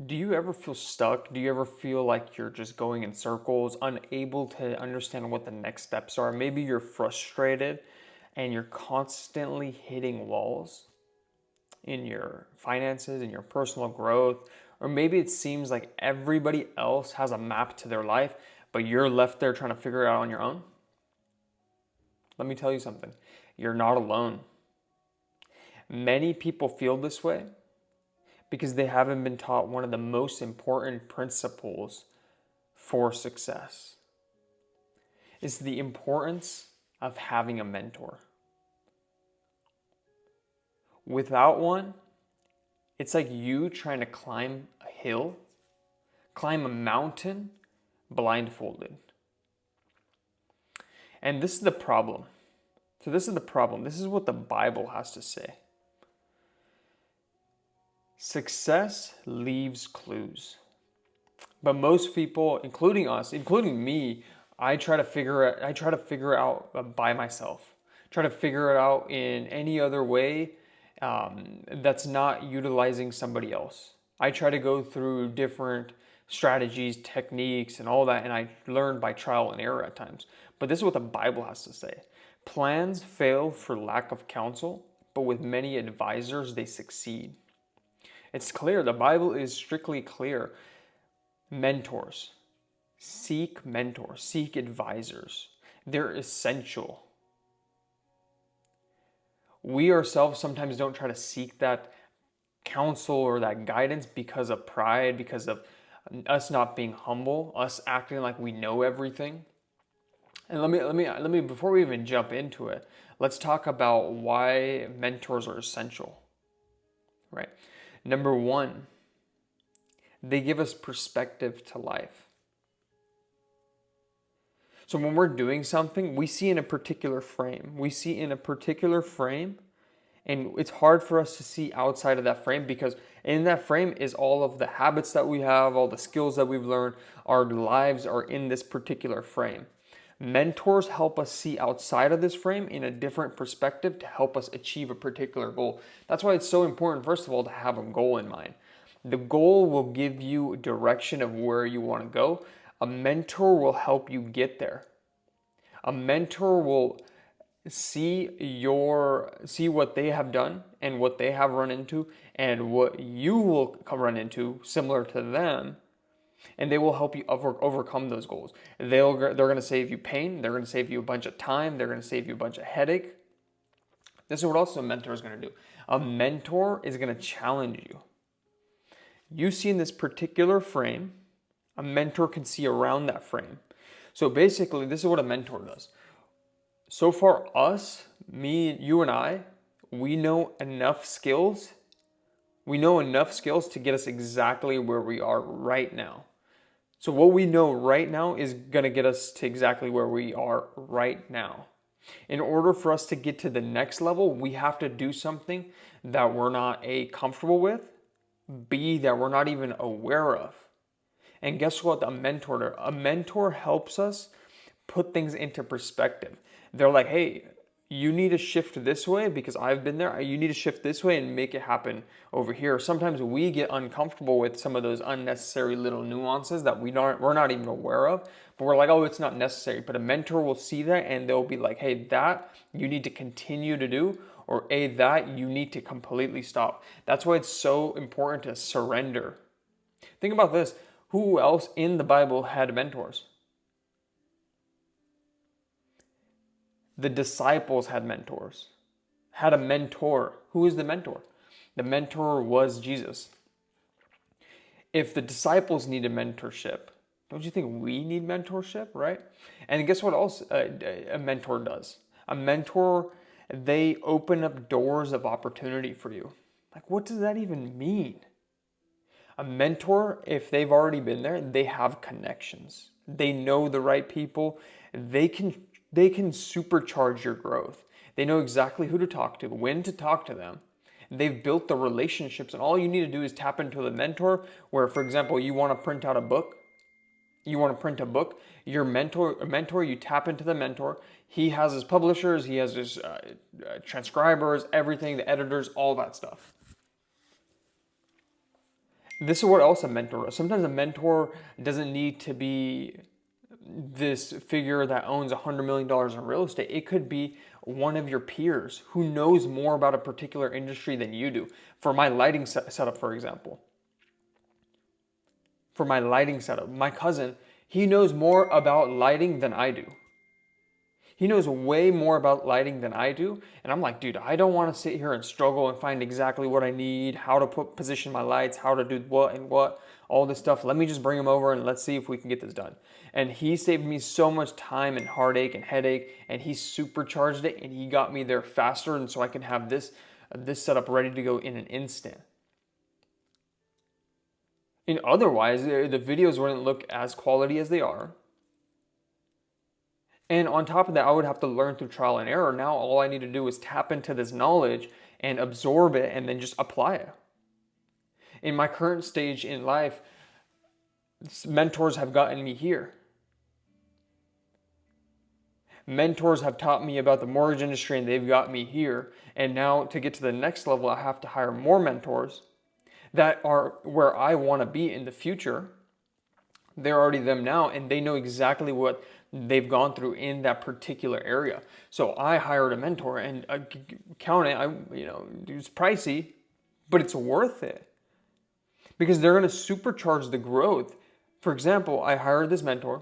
Do you ever feel stuck? Do you ever feel like you're just going in circles, unable to understand what the next steps are? Maybe you're frustrated and you're constantly hitting walls in your finances, in your personal growth, or maybe it seems like everybody else has a map to their life, but you're left there trying to figure it out on your own. Let me tell you something. You're not alone. Many people feel this way because they haven't been taught one of the most important principles for success. It's the importance of having a mentor. Without one, it's like you trying to climb a hill, climb a mountain blindfolded. And this is the problem. This is what the Bible has to say. Success leaves clues. But most people, including us, including me, I try to figure it out by myself. Try to figure it out in any other way that's not utilizing somebody else. I try to go through different strategies, techniques, and all that, and I learn by trial and error at times. But this is what the Bible has to say. Plans fail for lack of counsel, but with many advisors, they succeed. It's clear. The Bible is strictly clear. Mentors. Seek mentors. Seek advisors. They're essential. We ourselves sometimes don't try to seek that counsel or that guidance because of pride, because of us not being humble, us acting like we know everything. And let me before we even jump into it, let's talk about why mentors are essential. Right? Number one, they give us perspective to life. So when we're doing something, we see in a particular frame. And it's hard for us to see outside of that frame because in that frame is all of the habits that we have, all the skills that we've learned. Our lives are in this particular frame. Mentors help us see outside of this frame in a different perspective to help us achieve a particular goal. That's why it's so important, first of all, to have a goal in mind. The goal will give you direction of where you want to go. A mentor will help you get there. A mentor will see what they have done and what they have run into and what you will run into similar to them, and they will help you overcome those goals. They're going to save you pain. They're going to save you a bunch of time. They're going to save you a bunch of headache. This is what also a mentor is going to do. A mentor is going to challenge you. You see in this particular frame, a mentor can see around that frame. So basically, this is what a mentor does. So far, us, me, you and I, we know enough skills. We know enough skills to get us exactly where we are right now. So what we know right now is going to get us to exactly where we are right now. In order for us to get to the next level, we have to do something that we're not A, comfortable with, B, that we're not even aware of. And guess what? A mentor helps us put things into perspective. They're like, hey, you need to shift this way because I've been there. You need to shift this way and make it happen over here. Sometimes we get uncomfortable with some of those unnecessary little nuances that we're not even aware of, but we're like, oh, it's not necessary. But a mentor will see that and they'll be like, hey, that you need to continue to do, or that you need to completely stop. That's why it's so important to surrender. Think about this. Who else in the Bible had mentors? The disciples had mentors, had a mentor. Who is the mentor? The mentor was Jesus. If the disciples needed mentorship, don't you think we need mentorship, right? And guess what else a mentor does? A mentor, they open up doors of opportunity for you. Like, what does that even mean? A mentor, if they've already been there, they have connections. They know the right people. They can supercharge your growth. They know exactly who to talk to, when to talk to them. They've built the relationships, and all you need to do is tap into the mentor. Where, for example, you want to print out a book, your mentor, you tap into the mentor. He has his publishers, he has his transcribers, everything, the editors, all that stuff. This is what else a mentor does. Sometimes a mentor doesn't need to be this figure that owns $100 million in real estate. It could be one of your peers who knows more about a particular industry than you do. For my lighting setup, for example. For my lighting setup, my cousin, he knows more about lighting than I do. He knows way more about lighting than I do. And I'm like, dude, I don't want to sit here and struggle and find exactly what I need, how to position my lights, how to do what and what, all this stuff. Let me just bring him over and let's see if we can get this done. And he saved me so much time and heartache and headache, and he supercharged it, and he got me there faster, and so I can have this setup ready to go in an instant. And otherwise, the videos wouldn't look as quality as they are. And on top of that, I would have to learn through trial and error. Now all I need to do is tap into this knowledge and absorb it and then just apply it. In my current stage in life, mentors have gotten me here. Mentors have taught me about the mortgage industry and they've got me here. And now to get to the next level, I have to hire more mentors that are where I want to be in the future. They're already them now, and they know exactly what they've gone through in that particular area. So I hired a mentor, and count it, it's pricey, but it's worth it because they're going to supercharge the growth. For example, I hired this mentor,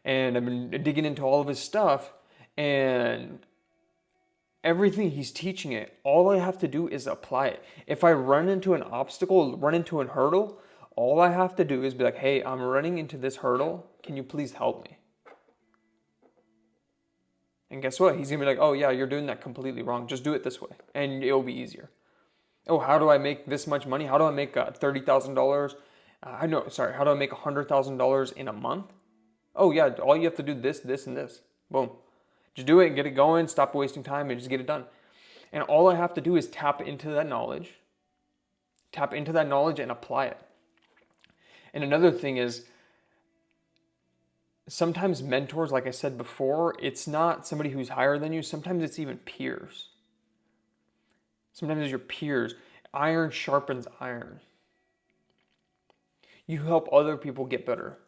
and I've been digging into all of his stuff, and everything he's teaching it, all I have to do is apply it. If I run into an obstacle, run into a hurdle, all I have to do is be like, hey, I'm running into this hurdle. Can you please help me? And guess what? He's going to be like, oh yeah, you're doing that completely wrong. Just do it this way and it'll be easier. Oh, how do I make this much money? How do I make $30,000? How do I make $100,000 in a month? Oh yeah, all you have to do this, and this. Boom. Just do it and get it going. Stop wasting time and just get it done. And all I have to do is tap into that knowledge and apply it. And another thing is, sometimes mentors, like I said before, it's not somebody who's higher than you. Sometimes it's even peers. Sometimes it's your peers. Iron sharpens iron. You help other people get better.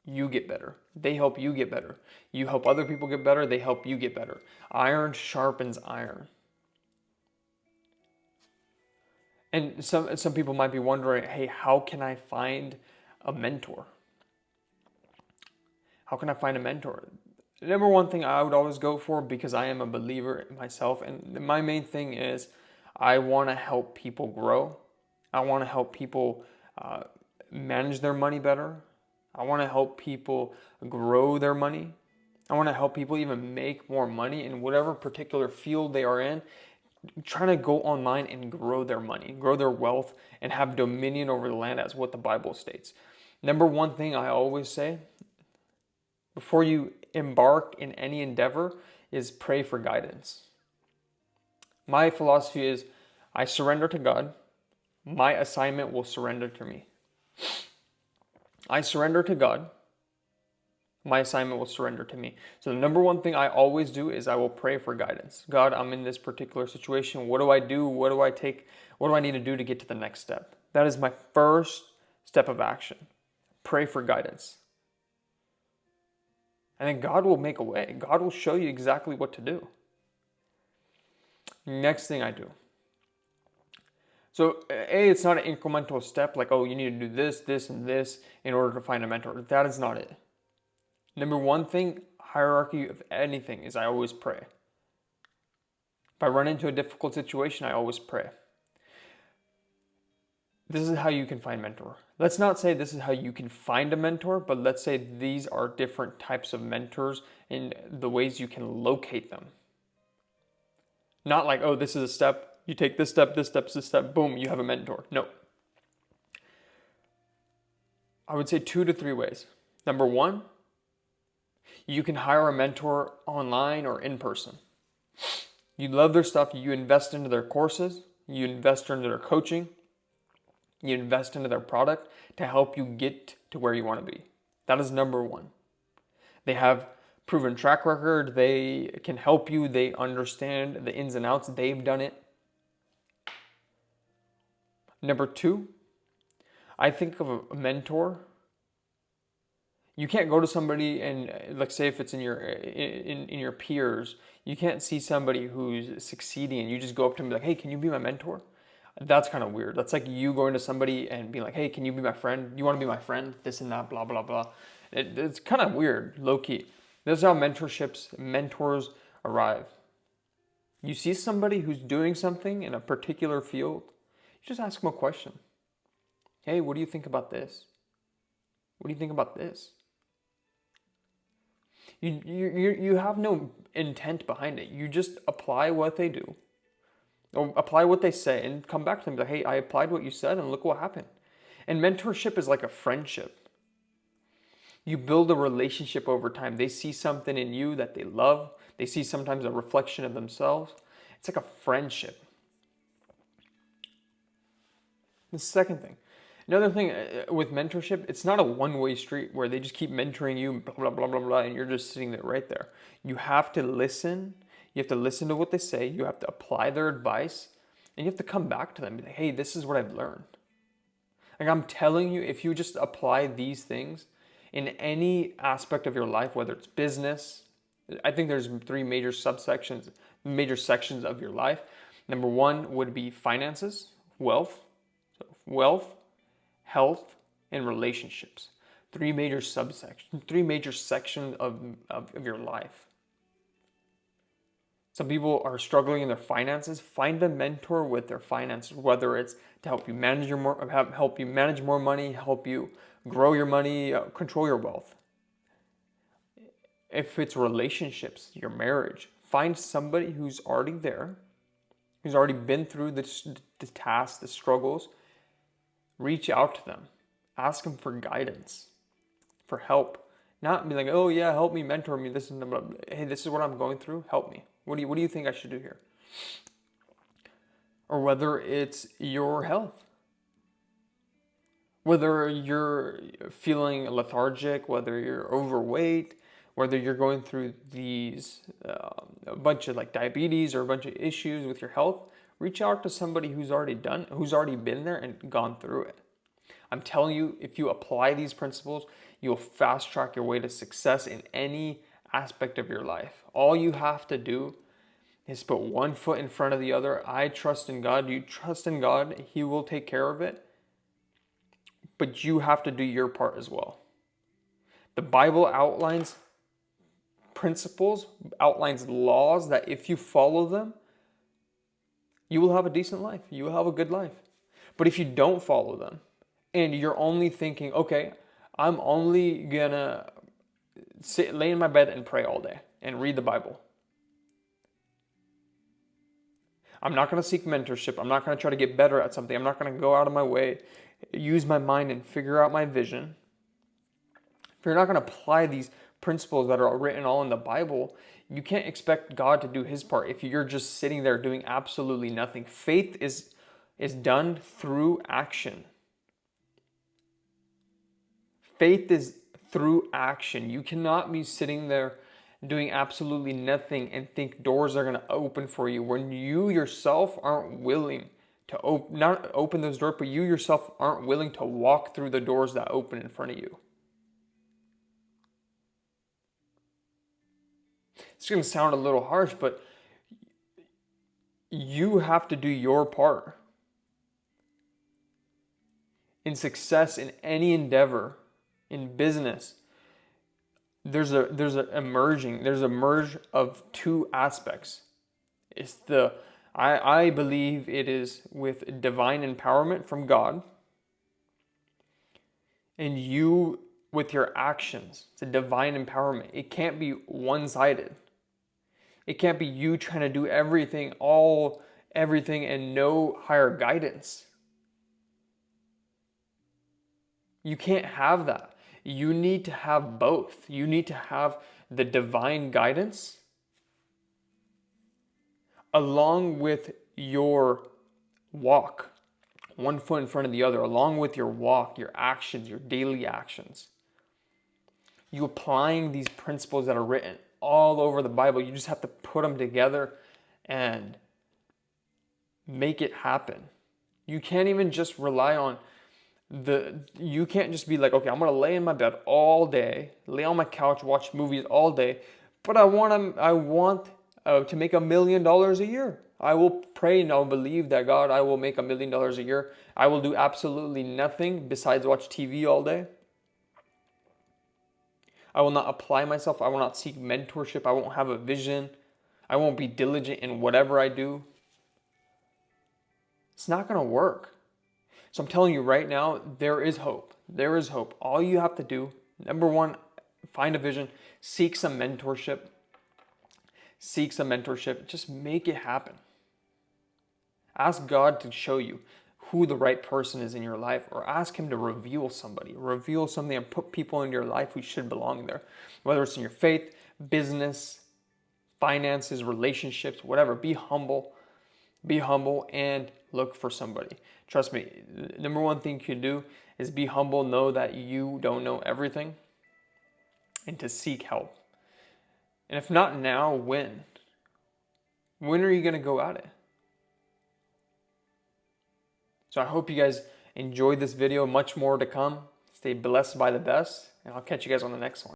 You get better. They help you get better. You help other people get better. They help you get better. Iron sharpens iron. And some people might be wondering, hey, how can I find a mentor? How can I find a mentor? The number one thing I would always go for, because I am a believer myself, and my main thing is I want to help people grow. I want to help people manage their money better. I want to help people grow their money. I want to help people even make more money in whatever particular field they are in. Trying to go online and grow their money, grow their wealth, and have dominion over the land, as what the Bible states. Number one thing I always say before you embark in any endeavor is pray for guidance. My philosophy is I surrender to God. My assignment will surrender to me. I surrender to God. My assignment will surrender to me. So the number one thing I always do is I will pray for guidance. God, I'm in this particular situation. What do I do? What do I take? What do I need to do to get to the next step? That is my first step of action. Pray for guidance. And then God will make a way. God will show you exactly what to do. Next thing I do. So it's not an incremental step like, oh, you need to do this, this, and this in order to find a mentor. That is not it. Number one thing, hierarchy of anything, is I always pray. If I run into a difficult situation, I always pray. This is how you can find a mentor. Let's not say this is how you can find a mentor, but let's say these are different types of mentors and the ways you can locate them. Not like, oh, this is a step, you take this step, this step, boom, you have a mentor. No. I would say 2 to 3 ways. Number one, you can hire a mentor online or in person. You love their stuff, you invest into their courses, you invest into their coaching, you invest into their product to help you get to where you want to be. That is number one. They have proven track record, they can help you, they understand the ins and outs, they've done it. Number two, I think of a mentor. You can't go to somebody and, like, say if it's in your peers, you can't see somebody who's succeeding and you just go up to them and be like, hey, can you be my mentor? That's kind of weird. That's like you going to somebody and being like, hey, can you be my friend? You want to be my friend? This and that, blah, blah, blah. It's kind of weird, low key. This is how mentors arrive. You see somebody who's doing something in a particular field, you just ask them a question. Hey, what do you think about this? What do you think about this? You have no intent behind it. You just apply what they do, or apply what they say, and come back to them and be like, hey, I applied what you said and look what happened. And mentorship is like a friendship. You build a relationship over time. They see something in you that they love. They see sometimes a reflection of themselves. It's like a friendship. The second thing. Another thing with mentorship, it's not a one-way street where they just keep mentoring you, blah, blah, blah, blah, blah, and you're just sitting there right there. You have to listen. You have to listen to what they say. You have to apply their advice. And you have to come back to them and be like, hey, this is what I've learned. Like, I'm telling you, if you just apply these things in any aspect of your life, whether it's business, I think there's three major sections of your life. Number one would be finances, wealth, health, and relationships. Three major sections of your life. Some people are struggling in their finances. Find a mentor with their finances, whether it's to help you manage more money, help you grow your money, control your wealth. If it's relationships, your marriage, find somebody who's already there, who's already been through the tasks, the struggles. Reach out to them. Ask them for guidance, for help. Not be like, oh yeah, help me, mentor me, this and that. Hey, this is what I'm going through. Help me. What do you think I should do here? Or whether it's your health. Whether you're feeling lethargic, whether you're overweight, whether you're going through a bunch of like diabetes or a bunch of issues with your health, reach out to somebody who's already been there and gone through it. I'm telling you, if you apply these principles, you'll fast track your way to success in any aspect of your life. All you have to do is put one foot in front of the other. I trust in God. You trust in God. He will take care of it. But you have to do your part as well. The Bible outlines principles, outlines laws that if you follow them, you will have a decent life. You will have a good life. But if you don't follow them and you're only thinking, okay, I'm only gonna lay in my bed and pray all day and read the Bible. I'm not gonna seek mentorship. I'm not gonna try to get better at something. I'm not gonna go out of my way, use my mind and figure out my vision. If you're not gonna apply these principles that are written all in the Bible, you can't expect God to do his part if you're just sitting there doing absolutely nothing. Faith is done through action. Faith is through action. You cannot be sitting there doing absolutely nothing and think doors are going to open for you when you yourself aren't willing to not open those doors, but you yourself aren't willing to walk through the doors that open in front of you. It's going to sound a little harsh, but you have to do your part. In success, in any endeavor, in business, there's a merge of two aspects. It's I believe it is with divine empowerment from God, and you with your actions. It's a divine empowerment. It can't be one-sided. It can't be you trying to do everything and no higher guidance. You can't have that. You need to have both. You need to have the divine guidance along with your walk, one foot in front of the other, along with your walk, your actions, your daily actions. You applying these principles that are written all over the Bible. You just have to put them together and make it happen. You can't even just rely on You can't just be like, okay, I'm gonna lay in my bed all day, lay on my couch, watch movies all day, but I want to make $1 million a year. I will pray and I'll believe that God, I will make $1 million a year. I will do absolutely nothing besides watch TV all day. I will not apply myself. I will not seek mentorship. I won't have a vision. I won't be diligent in whatever I do. It's not gonna work. So I'm telling you right now, there is hope. There is hope. All you have to do, number one, find a vision, seek some mentorship. Seek some mentorship. Just make it happen. Ask God to show you who the right person is in your life, or ask Him to reveal somebody, and put people in your life who should belong there. Whether it's in your faith, business, finances, relationships, whatever. Be humble. Be humble and look for somebody. Trust me, the number one thing you can do is be humble, know that you don't know everything, and to seek help. And if not now, when? When are you going to go at it? So I hope you guys enjoyed this video. Much more to come. Stay blessed by the best, and I'll catch you guys on the next one.